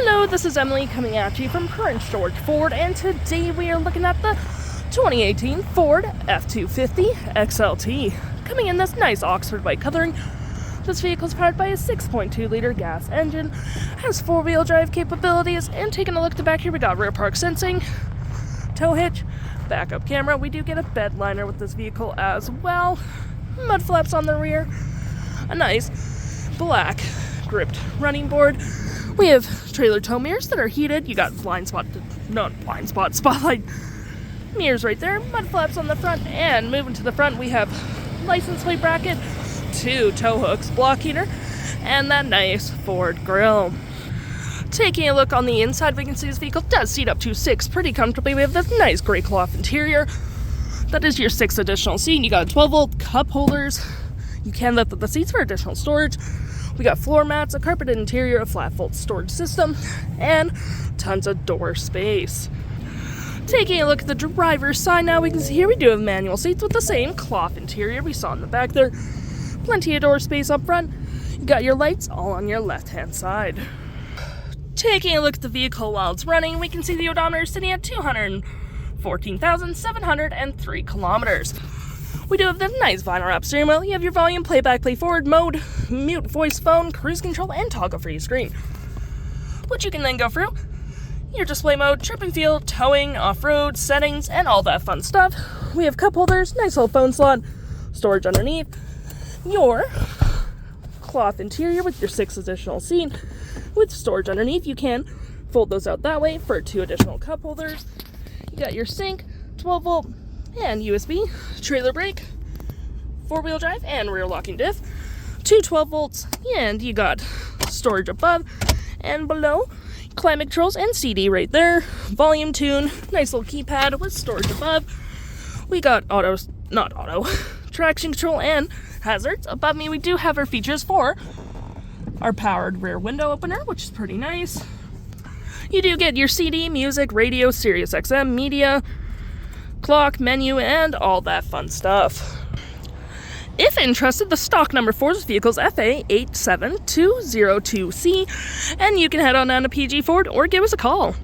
Hello, this is Emily coming at you from Prince George Ford, and today we are looking at the 2018 Ford F-250 XLT. Coming in this nice Oxford white coloring, this vehicle is powered by a 6.2-liter gas engine, has four-wheel drive capabilities, and taking a look at the back here, we got rear park sensing, tow hitch, backup camera. We do get a bed liner with this vehicle as well, mud flaps on the rear, a nice black gripped running board. We have trailer tow mirrors that are heated. You got spotlight mirrors right there, mud flaps on the front, and moving to the front we have license plate bracket, two tow hooks, block heater, and that nice Ford grille. Taking a look on the inside, we can see this vehicle does seat up to 6 pretty comfortably. We have this nice gray cloth interior. That is your 6 additional seat. You got 12-volt cup holders. You can lift up the seats for additional storage. We got floor mats, a carpeted interior, a flat fold storage system, and tons of door space. Taking a look at the driver's side now, we can see here we do have manual seats with the same cloth interior we saw in the back there. Plenty of door space up front. You got your lights all on your left-hand side. Taking a look at the vehicle while it's running, we can see the odometer sitting at 214,703 kilometers. We do have the nice vinyl wrap steering wheel. You have your volume, playback, play forward mode, mute, voice, phone, cruise control, and toggle for your screen, which you can then go through your display mode, trip and field, towing, off-road, settings, and all that fun stuff. We have cup holders, nice little phone slot, storage underneath, your cloth interior with your 6 additional seat with storage underneath. You can fold those out that way for 2 additional cup holders. You got your sink, 12-volt, and USB, trailer brake, 4-wheel drive, and rear locking diff, 2 12-volts, and you got storage above and below, climate controls and CD right there, volume tune, nice little keypad with storage above. We got traction control and hazards. Above me, we do have our features for our powered rear window opener, which is pretty nice. You do get your CD, music, radio, Sirius XM, media, clock, menu, and all that fun stuff. If interested, the stock number for this vehicle is FA87202C, and you can head on down to PG Ford or give us a call.